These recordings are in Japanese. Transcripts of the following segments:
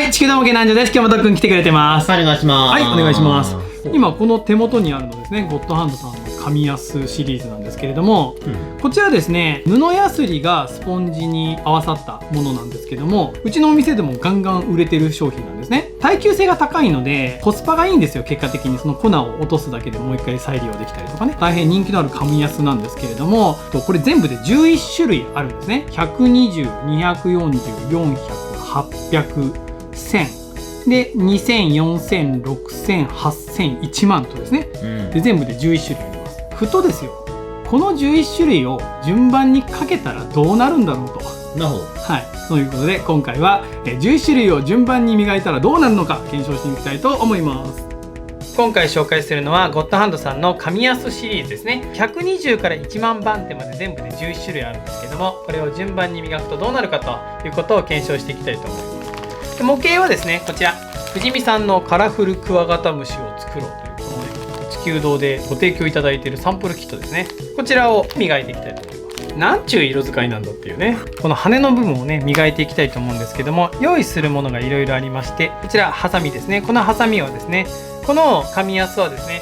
はい、地球の模型南條です。今日もとっくん来てくれてます。はい、お願いします。はい、お願いします。今この手元にあるのですね、ゴッドハンドさんの紙やすシリーズなんですけれども、こちらですね、布やすりがスポンジに合わさったものなんですけども、うちのお店でもガンガン売れてる商品なんですね。耐久性が高いのでコスパがいいんですよ。結果的にその粉を落とすだけでもう一回再利用できたりとかね、大変人気のある紙やすなんですけれども、これ全部で11種類あるんですね。120、240、400、800、1000で2000、4000、6000、8000、1万とですね、で全部で11種類あります。ふとですよ、この11種類を順番にかけたらどうなるんだろうと。なるほど。はい、ということで今回は11種類を順番に磨いたらどうなるのか検証していきたいと思います。今回紹介するのはゴッドハンドさんの紙やすシリーズですね。120から1万番手まで全部で11種類あるんですけども、これを順番に磨くとどうなるかということを検証していきたいと思います。模型はですね、こちら富士見さんのカラフルクワガタムシを作ろうというこのね、地球堂でご提供いただいているサンプルキットですね。こちらを磨いていきたいと思います。なんちゅう色使いなんだっていうね、この羽の部分をね磨いていきたいと思うんですけども、用意するものがいろいろありまして、こちらハサミですね。このハサミはですね、この紙やすはですね、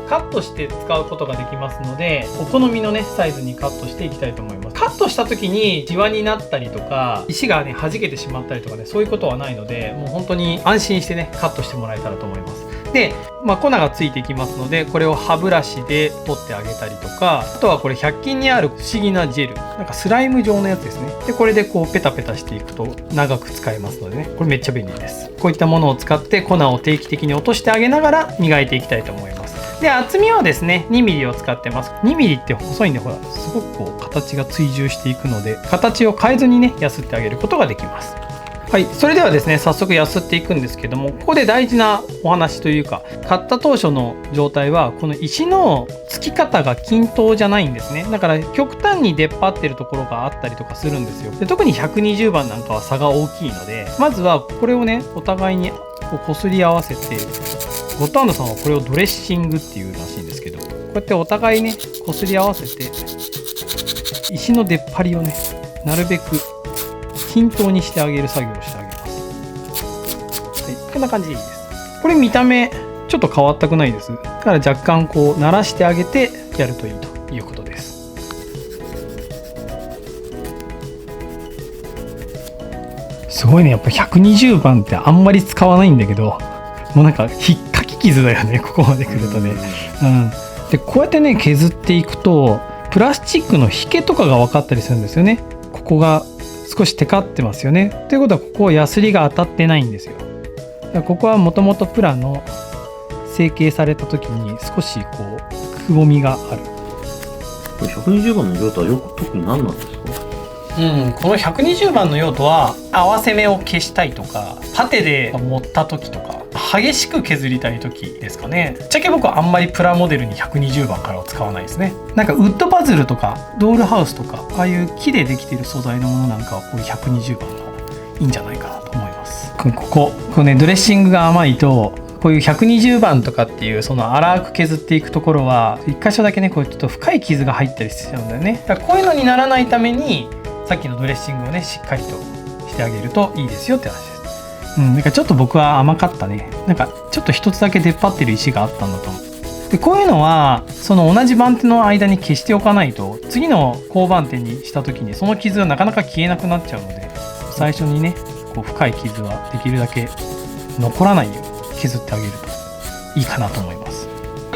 カットして使うことができますので、お好みのねサイズにカットしていきたいと思います。カットした時にシワになったりとか石がね弾けてしまったりとかね、そういうことはないので、もう本当に安心してねカットしてもらえたらと思います。で、粉がついていきますので、これを歯ブラシで取ってあげたりとか、あとはこれ100均にある不思議なジェル、なんかスライム状のやつですね。でこれでこうペタペタしていくと長く使えますのでね、これめっちゃ便利です。こういったものを使って粉を定期的に落としてあげながら磨いていきたいと思います。で、厚みはですね 2mm を使ってます。2mm って細いんで、ほらすごくこう形が追従していくので、形を変えずにねやすってあげることができます。はい、それではですね早速やすっていくんですけども、ここで大事なお話というか、買った当初の状態はこの石のつき方が均等じゃないんですね。だから極端に出っ張ってるところがあったりとかするんですよ。で特に120番なんかは差が大きいので、まずはこれをねお互いにこすり合わせて、ゴッドハンドさんはこれをドレッシングっていうらしいんですけど、こうやってお互いねこすり合わせて石の出っ張りをねなるべく均等にしてあげる作業をしてあげます。はい、こんな感じでいいです。これ見た目ちょっと変わったくないです。だから若干こう慣らしてあげてやるといいということです。すごいね、やっぱ120番ってあんまり使わないんだけど、もうなんか引っかき傷だよね、ここまで来るとね。でこうやってね削っていくとプラスチックの引けとかが分かったりするんですよね。ここが少しテカってますよね。ということはここヤスリが当たってないんですよ。だからここはもともとプラの成形された時に少しこうくぼみがある。これ120番の用途は特に何なんですか？この120番の用途は合わせ目を消したいとか、パテで持った時とか、激しく削りたい時ですかね。ぶっちゃけ僕はあんまりプラモデルに120番からは使わないですね。なんかウッドパズルとかドールハウスとか、ああいう木でできている素材のものなんかはこういう120番がいいんじゃないかなと思います。ここねドレッシングが甘いと、こういう120番とかっていうその粗く削っていくところは一箇所だけねこうちょっと深い傷が入ったりしちゃうんだよね。だからこういうのにならないためにさっきのドレッシングをねしっかりとしてあげるといいですよって話です。なんかちょっと僕は甘かったね。なんかちょっと一つだけ出っ張ってる石があったんだと思う。でこういうのはその同じ番手の間に消しておかないと、次の交番手にした時にその傷がなかなか消えなくなっちゃうので、最初にねこう深い傷はできるだけ残らないように削ってあげるといいかなと思います。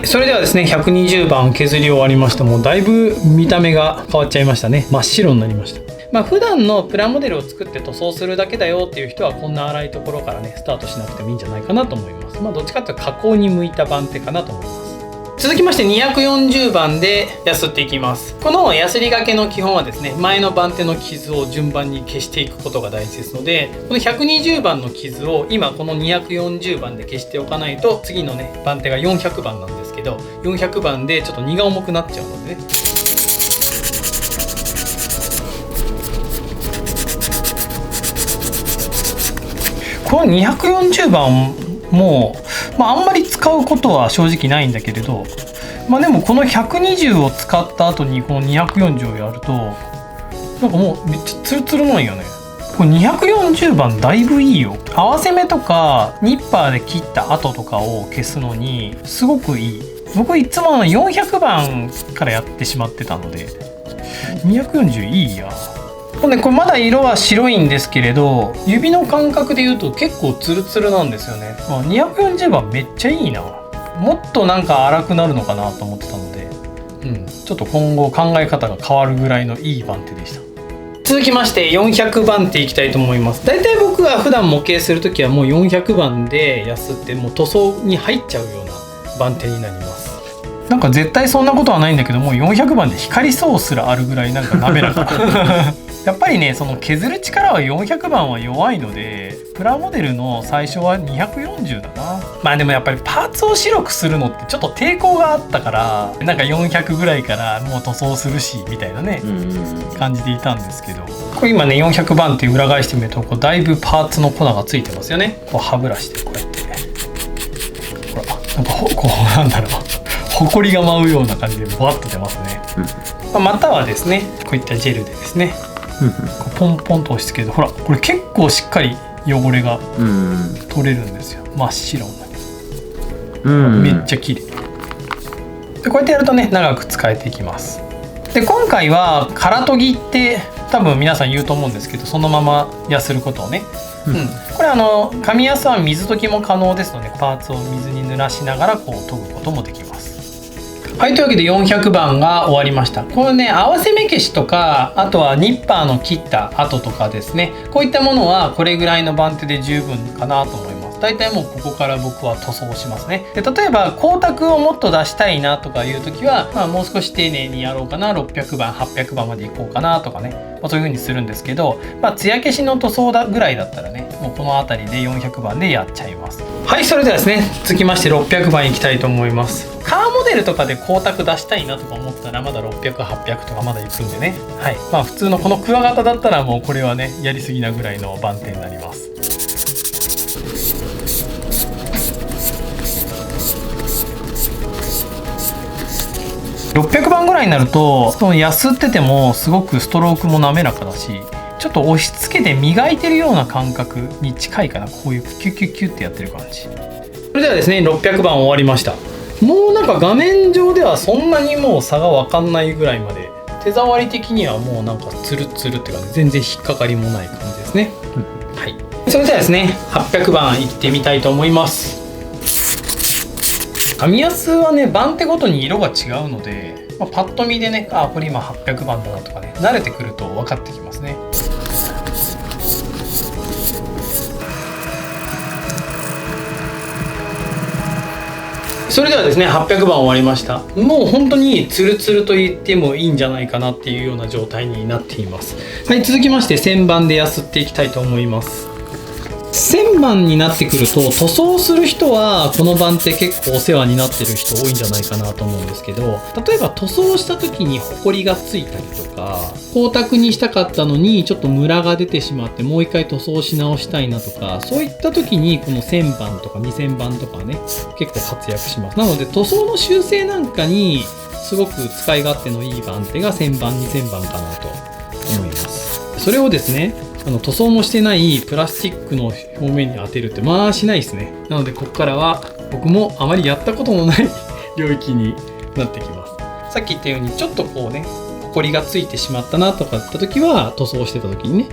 それではですね120番削り終わりました。もうだいぶ見た目が変わっちゃいましたね。真っ白になりました。普段のプラモデルを作って塗装するだけだよっていう人はこんな粗いところからねスタートしなくてもいいんじゃないかなと思います。どっちかというと加工に向いた番手かなと思います。続きまして240番でやすっていきます。このやすりがけの基本はですね、前の番手の傷を順番に消していくことが大事ですので、この120番の傷を今この240番で消しておかないと、次のね番手が400番なんですけど、400番でちょっと荷が重くなっちゃうのでね、この240番も、あんまり使うことは正直ないんだけれど、でもこの120を使った後にこの240をやるとなんかもうめっちゃツルツルなんよね。これ240番だいぶいいよ。合わせ目とかニッパーで切った跡とかを消すのにすごくいい。僕いつも400番からやってしまってたので240いいや。これまだ色は白いんですけれど、指の感覚でいうと結構ツルツルなんですよね。240番めっちゃいいな。もっとなんか粗くなるのかなと思ってたので、ちょっと今後考え方が変わるぐらいのいい番手でした。続きまして400番手いきたいと思います。だいたい僕が普段模型するときはもう400番でやすってもう塗装に入っちゃうような番手になります。なんか絶対そんなことはないんだけど、もう400番で光りそうすらあるぐらいなんか滑らかやっぱりね、その削る力は400番は弱いので、プラモデルの最初は240だな。まあでもやっぱりパーツを白くするのってちょっと抵抗があったから、なんか400ぐらいからもう塗装するしみたいなね、感じでいたんですけど、これ今ね400番って裏返してみると、こうだいぶパーツの粉がついてますよね。こう歯ブラシでこうやってほら、なんかこうなんだろう、ほこりが舞うような感じでバッと出ますね。またはですね、こういったジェルでですねこうポンポンと押し付けると、ほらこれ結構しっかり汚れが取れるんですよ。真っ白に、めっちゃ綺麗で、こうやってやるとね長く使えていきます。で今回は空研ぎって多分皆さん言うと思うんですけど、そのままやすることをね、これ紙やすは水溶きも可能ですので、パーツを水に濡らしながらこう研ぐこともできます。はい、というわけで400番が終わりました。このね合わせ目消しとか、あとはニッパーの切った跡とかですね、こういったものはこれぐらいの番手で十分かなと思います。だいたいもうここから僕は塗装しますね。で例えば光沢をもっと出したいなとかいう時は、もう少し丁寧にやろうかな、600番800番までいこうかなとかね、そういう風にするんですけど、艶消しの塗装ぐらいだったらね、もうこの辺りで400番でやっちゃいます。はい、それではですね、続きまして600番いきたいと思います。カーモデルとかで光沢出したいなとか思ったらまだ600、800とかまだいくんでね、はい、普通のこのクワガタだったらもうこれはねやりすぎなぐらいの番手になります。600番ぐらいになると、そのやすっててもすごくストロークも滑らかだし、ちょっと押し付けて磨いてるような感覚に近いかな。こういうキュッキュッキュッってやってる感じ。それではですね、600番終わりました。もうなんか画面上ではそんなにもう差が分かんないぐらいまで、手触り的にはもうなんかツルツルっていうか、全然引っかかりもない感じですね。はい、それではですね800番いってみたいと思います。紙やすはね番手ごとに色が違うので、パッと見でね、これ今800番だなとかね、慣れてくると分かってきますね。それではですね800番終わりました。もう本当にツルツルと言ってもいいんじゃないかなっていうような状態になっています。はい、続きまして1000番でやすっていきたいと思います。1000番になってくると、塗装する人はこの番手結構お世話になってる人多いんじゃないかなと思うんですけど、例えば塗装した時にホコリがついたりとか、光沢にしたかったのにちょっとムラが出てしまってもう一回塗装し直したいなとか、そういった時にこの1000番とか2000番とかね結構活躍します。なので塗装の修正なんかにすごく使い勝手のいい番手が1000番2000番かなと思います。それをですね塗装もしてないプラスチックの表面に当てるってしないですね。なのでここからは僕もあまりやったことのない領域になってきます。さっき言ったようにちょっとこうねホコリがついてしまったなとかった時は、塗装してた時にね、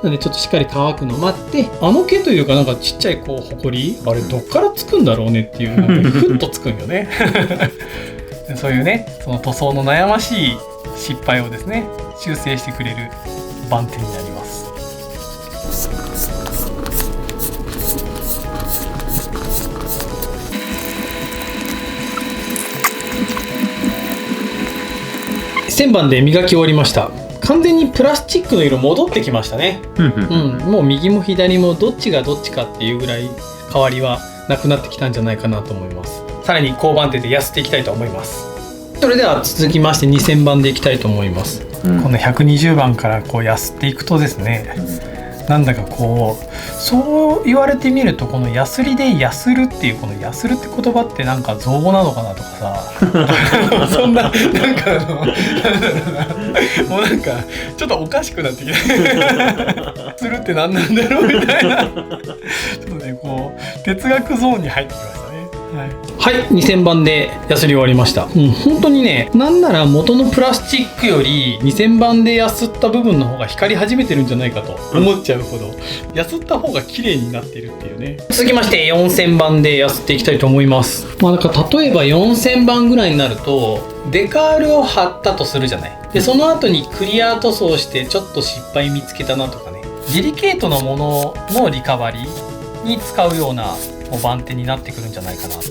なのでちょっとしっかり乾くの待って、毛というかなんかちっちゃいこうホコリ、あれどっからつくんだろうねっていうのがふっとつくんよねそういうね、その塗装の悩ましい失敗をですね修正してくれる番手になります。1000番で磨き終わりました。完全にプラスチックの色戻ってきましたね。もう右も左もどっちがどっちかっていうぐらい変わりはなくなってきたんじゃないかなと思います。さらに高番手でやすっていきたいと思います。それでは続きまして2000番でいきたいと思います。この120番からこうやすっていくとですね、なんだかこうそう言われてみるとこのヤスリでヤスるっていうこのヤスるって言葉ってなんか造語なのかなとかさそんななんかなんだろうなもうなんかちょっとおかしくなってきてするって何なんだろうみたいなちょっとねこう哲学ゾーンに入ってきましたね。はい、2000番でヤスり終わりました。本当にね、なんなら元のプラスチックより2000番でヤスった部分の方が光り始めてるんじゃないかと思っちゃうほど、ヤスった方が綺麗になってるっていうね。続きまして4000番でヤスっていきたいと思います。なんか例えば4000番ぐらいになるとデカールを貼ったとするじゃない。でその後にクリア塗装してちょっと失敗見つけたなとかね、デリケートなもののリカバリーに使うような番手になってくるんじゃないかなと。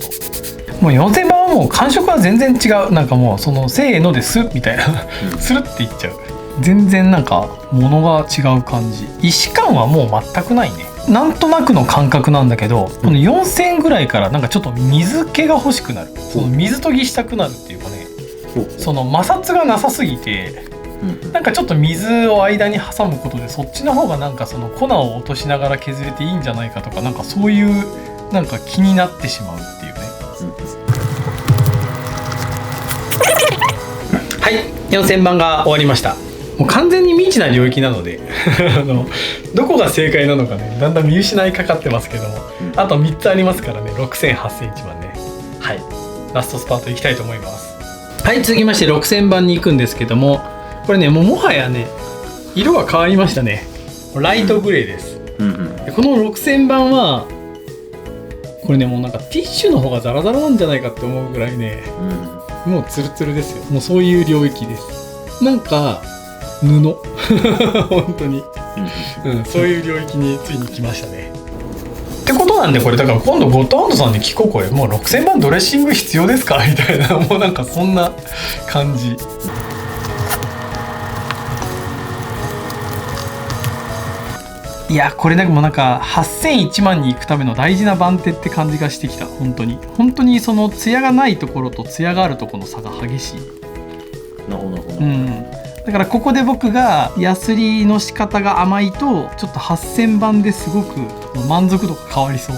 もう4000番はもう感触は全然違う。なんかもうそのせーのですみたいなスルっていっちゃう。全然なんか物が違う感じ。意志感はもう全くないね。なんとなくの感覚なんだけど、この4000ぐらいからなんかちょっと水気が欲しくなる。その水研ぎしたくなるっていうかね、その摩擦がなさすぎてなんかちょっと水を間に挟むことでそっちの方がなんかその粉を落としながら削れていいんじゃないかとか、なんかそういうなんか気になってしまうっていうね。はい、4000番が終わりました。もう完全に未知な領域なのでどこが正解なのかね、だんだん見失いかかってますけども、あと3つありますからね。6000、8000、1番ね。はい、ラストスパートいきたいと思います。はい、続きまして6000番に行くんですけども、これねもはやね色が変わりましたね。ライトグレーです。でこの6000番はこれねもうなんかティッシュの方がザラザラなんじゃないかって思うぐらいね、もうツルツルですよ。もうそういう領域です。なんか布本当に、そういう領域についに来ましたね。ってことなんで、これだから今度ゴッドハンドさんに聞こう。これもう6000番ドレッシング必要ですかみたいな、もうなんかそんな感じ。いやこれでもなんか8000、1万に行くための大事な番手って感じがしてきた。本当にその艶がないところと艶があるところの差が激しい。なるほど。だからここで僕がヤスリの仕方が甘いとちょっと8000番ですごく満足度が変わりそう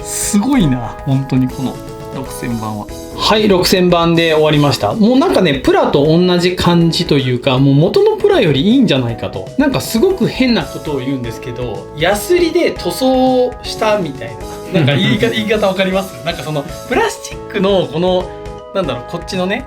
すごいな本当にこの6000番は。はい、6000番で終わりました。もうなんかねプラと同じ感じというか、もう元のプラよりいいんじゃないかと。なんかすごく変なことを言うんですけど、ヤスリで塗装したみたいな、なんか言い方わかります？なんかそのプラスチックのこのなんだろう、こっちのね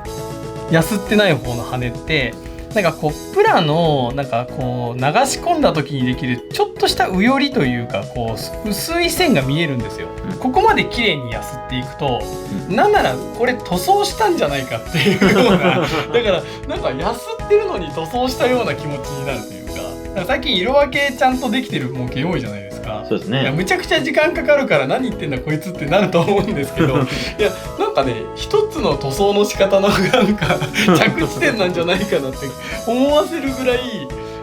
ヤスってない方の羽ってなんかこうプラのなんかこう流し込んだ時にできるちょっとしたうよりというか、こう薄い線が見えるんですよ。ここまで綺麗にヤスっていくと、なんならこれ塗装したんじゃないかっていうようなだからなんかヤスってるのに塗装したような気持ちになるというか、だから最近色分けちゃんとできてる模型多いじゃないですか。そうですね。いやむちゃくちゃ時間かかるから何言ってんだこいつってなると思うんですけどいやなんかね一つの塗装の仕方のなんか着地点なんじゃないかなって思わせるぐらい、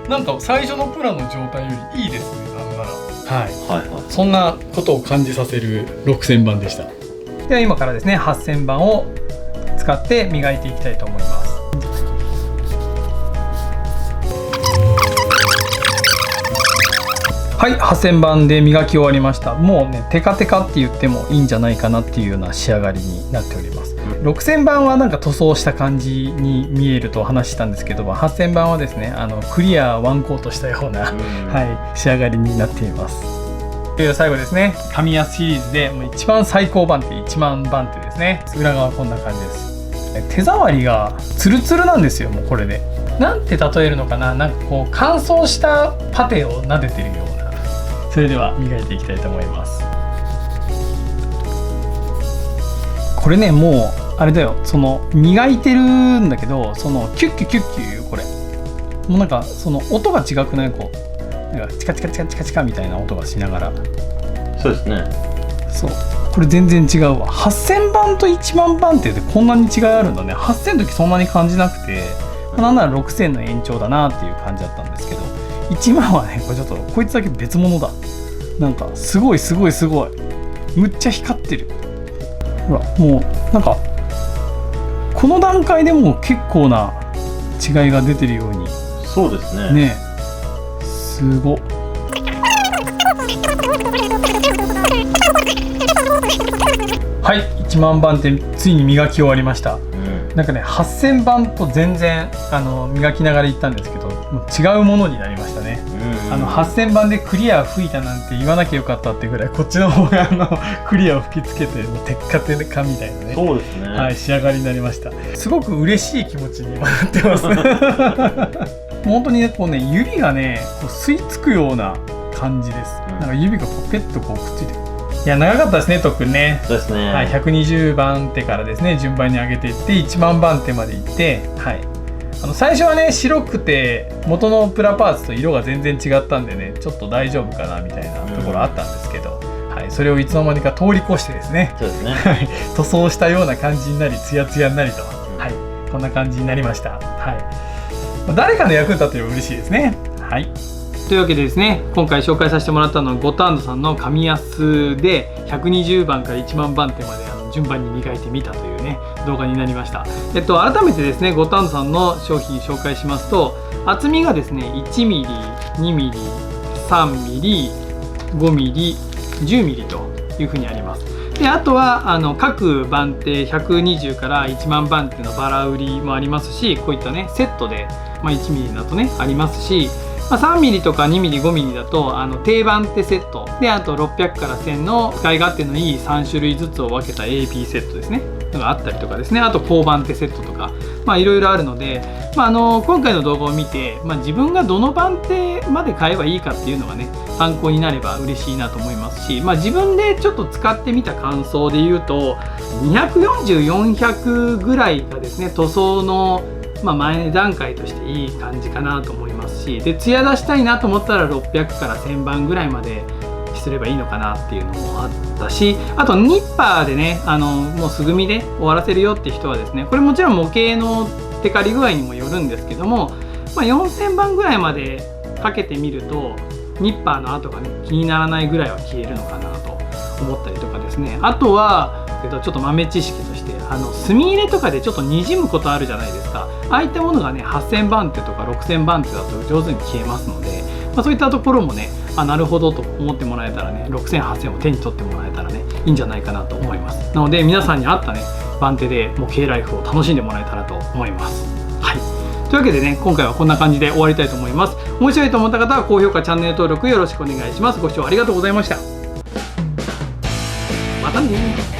なんか最初のプラの状態よりいいですね。なんならそんなことを感じさせる6000番でした。では今からですね8000番を使って磨いていきたいと思います。はい、8000番で磨き終わりました。もうねテカテカって言ってもいいんじゃないかなっていうような仕上がりになっております。6000番はなんか塗装した感じに見えると話したんですけども、8000番はですねクリアワンコートしたような、はい、仕上がりになっています。という最後ですね、神安シリーズでもう一番最高番手1万番手ですね。裏側こんな感じです。手触りがツルツルなんですよ。もうこれでなんて例えるのかな、なんかこう乾燥したパテを撫でてるような。それでは磨いていきたいと思います。これねもうあれだよ、その磨いてるんだけど、そのキュッキュキュッキュいうこれもうなんかその音が違くない？こうなんかチカチカチカチカチカみたいな音がしながら。そうですね。そうこれ全然違うわ。8000番と1万番手でこんなに違いあるんだね。8000の時そんなに感じなくて、なんなら6000の延長だなっていう感じだったんですけど、1万はねこれちょっとこいつだけ別物だ。なんかすごいむっちゃ光ってる。ほらもうなんかこの段階でも結構な違いが出てるように。そうですね。ねすすごっ。はい、1万番手ついに磨き終わりました。なんかね、8000番と全然磨きながらいったんですけど、もう違うものになりましたね。8000番でクリア吹いたなんて言わなきゃよかったってぐらい、こっちの方がクリアを吹きつけて、もうテッカテカみたいなね、そうですね、はい、仕上がりになりました。すごく嬉しい気持ちに今なってます本当にね、こうね、指がねこう吸い付くような感じです。なんか指がポケッとこうくっついてる。いや、長かったですね、特にね。そうですね、はい、120番手からですね、順番に上げていって1万番手までいって、はい、最初はね、白くて元のプラパーツと色が全然違ったんでね、ちょっと大丈夫かなみたいなところあったんですけど、はい、それをいつの間にか通り越してですね、そうですね塗装したような感じになり、ツヤツヤになりと、はい、こんな感じになりました。はい、誰かの役に立てれば嬉しいですね。はい、というわけでですね、今回紹介させてもらったのはゴッドハンドさんの神安で120番から1万番手まで順番に磨いてみたというね、動画になりました。改めてですね、ゴッドハンドさんの商品紹介しますと、厚みがですね 1mm、2mm、3mm、5mm、10mm というふうにあります。で、あとは各番手120から1万番手のバラ売りもありますし、こういったねセットで、1mm だとねありますし、3mm とか 2mm、5mm だと定番手セットで、あと600から1000の使い勝手のいい3種類ずつを分けた AP セットですねのがあったりとかですね、あと交番手セットとかいろいろあるので、今回の動画を見て、自分がどの番手まで買えばいいかっていうのがね参考になれば嬉しいなと思いますし、自分でちょっと使ってみた感想で言うと240、400ぐらいがですね塗装の前段階としていい感じかなと思いますし、で艶出したいなと思ったら600から1000番ぐらいまですればいいのかなっていうのもあったし、あとニッパーでねもう素組みで終わらせるよっていう人はですね、これもちろん模型のテカリ具合にもよるんですけども、4000番ぐらいまでかけてみるとニッパーの跡がね気にならないぐらいは消えるのかなと思ったりとかですね。あとはちょっと豆知識として墨入れとかでちょっとにじむことあるじゃないですか。ああいったものがね8000番手とか6000番手だと上手に消えますので、そういったところもねなるほどと思ってもらえたらね、6000、8000を手に取ってもらえたらねいいんじゃないかなと思います。なので皆さんに合ったね番手で模型ライフを楽しんでもらえたらと思います。はい、というわけでね、今回はこんな感じで終わりたいと思います。面白いと思った方は高評価、チャンネル登録よろしくお願いします。ご視聴ありがとうございました。またね。